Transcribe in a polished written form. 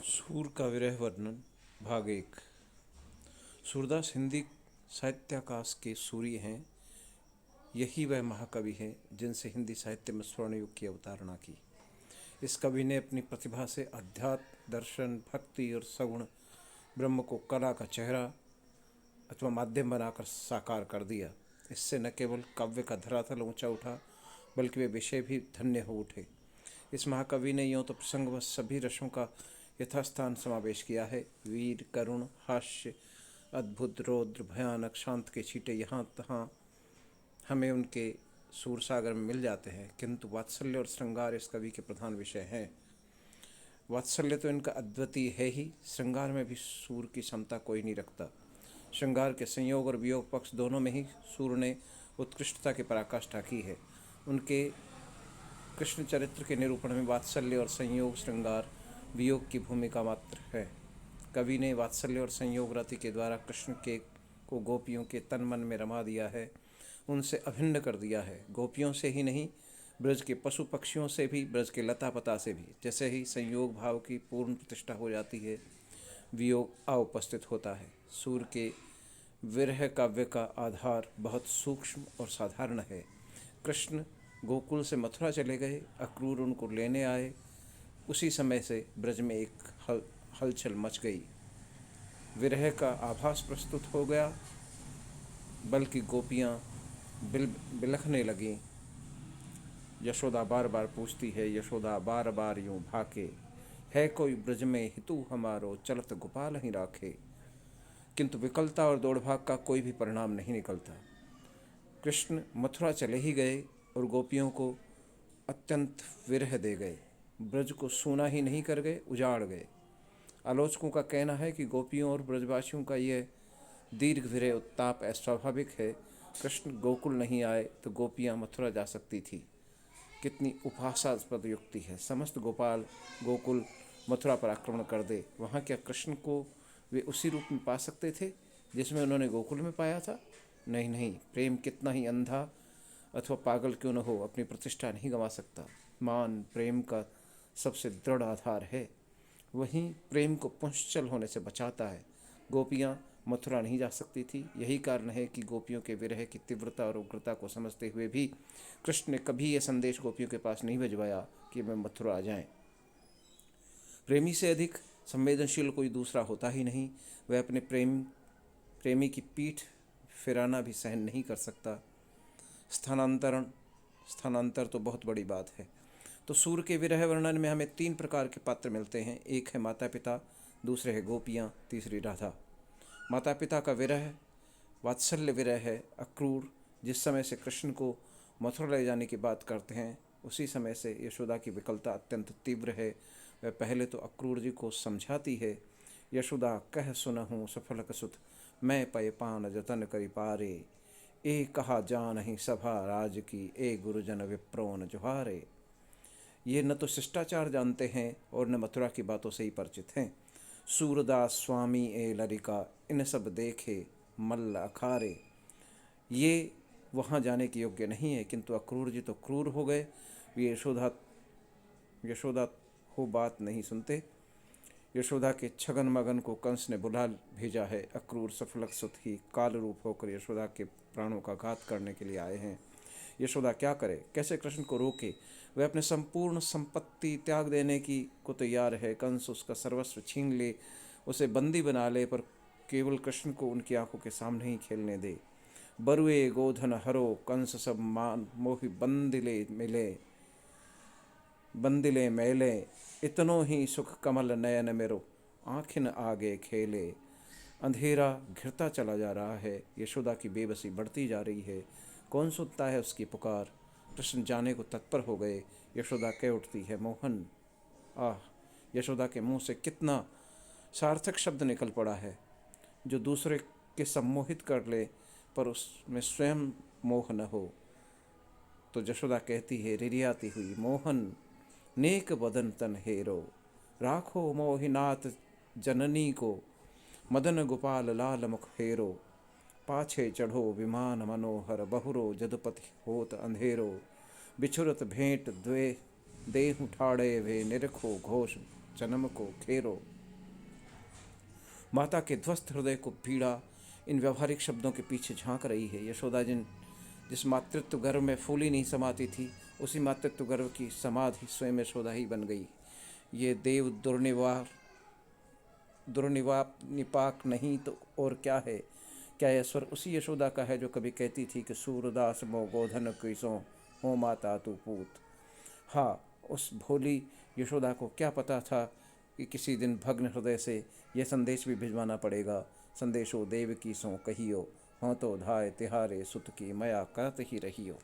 सूर का विरह वर्णन भाग 1। सूरदास हिंदी साहित्याकाश के सूर्य हैं। यही वह महाकवि हैं जिनसे हिंदी साहित्य में स्वर्ण युग की अवतारणा की। इस कवि ने अपनी प्रतिभा से अध्यात्म, दर्शन, भक्ति और सगुण ब्रह्म को कला का चेहरा अथवा माध्यम बनाकर साकार कर दिया। इससे न केवल काव्य का धरातल ऊंचा उठा, बल्कि वे विषय भी धन्य हो उठे। इस महाकवि ने यूँ तो प्रसंगवश सभी रसों का यथास्थान समावेश किया है। वीर, करुण, हास्य, अद्भुत, रौद्र, भयानक, शांत के छींटे यहाँ तहाँ हमें उनके सूर सागर में मिल जाते हैं, किंतु वात्सल्य और श्रृंगार इस कवि के प्रधान विषय हैं। वात्सल्य तो इनका अद्वितीय है ही, श्रृंगार में भी सूर की क्षमता कोई नहीं रखता। श्रृंगार के संयोग और वियोग पक्ष दोनों में ही सूर ने उत्कृष्टता की पराकाष्ठा की है। उनके कृष्ण चरित्र के निरूपण में वात्सल्य और संयोग, श्रृंगार, वियोग की भूमिका मात्र है। कवि ने वात्सल्य और संयोग रति के द्वारा कृष्ण के को गोपियों के तन मन में रमा दिया है, उनसे अभिन्न कर दिया है। गोपियों से ही नहीं, ब्रज के पशु पक्षियों से भी, ब्रज के लता पता से भी। जैसे ही संयोग भाव की पूर्ण प्रतिष्ठा हो जाती है, वियोग अउपस्थित होता है। सूर के विरह काव्य का आधार बहुत सूक्ष्म और साधारण है। कृष्ण गोकुल से मथुरा चले गए, अक्रूर उनको लेने आए। उसी समय से ब्रज में एक हलचल मच गई, विरह का आभास प्रस्तुत हो गया, बल्कि गोपियाँ बिलखने लगीं। यशोदा बार बार पूछती है, यशोदा बार बार यूँ भाके, है कोई ब्रज में हितू हमारो, चलत गोपाल ही राखे। किंतु विकलता और दौड़भाग का कोई भी परिणाम नहीं निकलता। कृष्ण मथुरा चले ही गए और गोपियों को अत्यंत विरह दे गए। ब्रज को सूना ही नहीं कर गए, उजाड़ गए। आलोचकों का कहना है कि गोपियों और ब्रजवासियों का यह दीर्घ विरह उत्ताप अस्वाभाविक है। कृष्ण गोकुल नहीं आए तो गोपियाँ मथुरा जा सकती थी। कितनी उपहासास्पद युक्ति है। समस्त गोपाल गोकुल मथुरा पर आक्रमण कर दे, वहाँ क्या कृष्ण को वे उसी रूप में पा सकते थे जिसमें उन्होंने गोकुल में पाया था? नहीं नहीं, प्रेम कितना ही अंधा अथवा पागल क्यों न हो, अपनी प्रतिष्ठा नहीं गंवा सकता। मान प्रेम का सबसे दृढ़ आधार है, वहीं प्रेम को पुंश्चल होने से बचाता है। गोपियाँ मथुरा नहीं जा सकती थी। यही कारण है कि गोपियों के विरह की तीव्रता और उग्रता को समझते हुए भी कृष्ण ने कभी यह संदेश गोपियों के पास नहीं भिजवाया कि वे मथुरा आ जाएं। प्रेमी से अधिक संवेदनशील कोई दूसरा होता ही नहीं। वह अपने प्रेमी की पीठ फिराना भी सहन नहीं कर सकता। स्थानांतर तो बहुत बड़ी बात है। तो सूर के विरह वर्णन में हमें 3 प्रकार के पात्र मिलते हैं। एक है माता पिता, दूसरे है गोपियाँ, तीसरी राधा। माता पिता का विरह वात्सल्य विरह है। अक्रूर जिस समय से कृष्ण को मथुरा ले जाने की बात करते हैं, उसी समय से यशोदा की विकलता अत्यंत तीव्र है। वह पहले तो अक्रूर जी को समझाती है, यशोदा कह सुनहूँ सफलक सुत, मैं पय पान जतन करि पारे, ए कहा जानहि सभा राज की, ए गुरुजन विप्रोन जुहारे। ये न तो शिष्टाचार जानते हैं और न मथुरा की बातों से ही परिचित हैं। सूरदास स्वामी ए लरिका, इन सब देखे मल्ल अखारे। ये वहाँ जाने के योग्य नहीं है, किंतु अक्रूर जी तो क्रूर हो गए। वे यशोदा हो बात नहीं सुनते। यशोदा के छगन मगन को कंस ने बुला भेजा है। अक्रूर सफलक सुत ही काल रूप होकर यशोदा के प्राणों का घात करने के लिए आए हैं। यशोदा क्या करे, कैसे कृष्ण को रोके? वह अपने संपूर्ण संपत्ति त्याग देने की को तैयार है। कंस उसका सर्वस्व छीन ले, उसे बंदी बना ले, पर केवल कृष्ण को उनकी आंखों के सामने ही खेलने दे। बरुए गोधन हरो, कंस सब मान मोहि बंदिले मैले, इतनो ही सुख कमल नयन मेरो, आँखिन आगे खेले। अंधेरा घिरता चला जा रहा है, यशोदा की बेबसी बढ़ती जा रही है। कौन सुनता है उसकी पुकार? कृष्ण जाने को तत्पर हो गए। यशोदा कह उठती है, मोहन। आह, यशोदा के मुंह से कितना सार्थक शब्द निकल पड़ा है, जो दूसरे के सम्मोहित कर ले पर उसमें स्वयं मोह न हो। तो यशोदा कहती है रिरियाती हुई, मोहन नेक बदन तन हेरो, राखो मोहिनाथ जननी को, मदन गोपाल लाल मुख हेरो। पाछे चढ़ो विमान मनोहर, बहुरो जदुपति होत अंधेरो। बिछुरत भेंट द्वे देहु ठाड़े वे, निरखो घोष जन्म को खेरो। माता के ध्वस्त हृदय को पीड़ा इन व्यवहारिक शब्दों के पीछे झांक रही है। यशोदा जिस मातृत्व गर्व में फूली नहीं समाती थी, उसी मातृत्व गर्व की समाधि स्वयं यशोदा ही बन गई। ये देव दुर्निवाप नहीं तो और क्या है? क्या यह स्वर उसी यशोदा का है जो कभी कहती थी कि सूरदास मो गोधन किसो हो माता तू पूत? हाँ, उस भोली यशोदा को क्या पता था कि किसी दिन भग्न हृदय से यह संदेश भी भिजवाना पड़ेगा। संदेशो देव की सो कहियो, हों तो धाय तिहारे सुत की मया करत ही रहियो।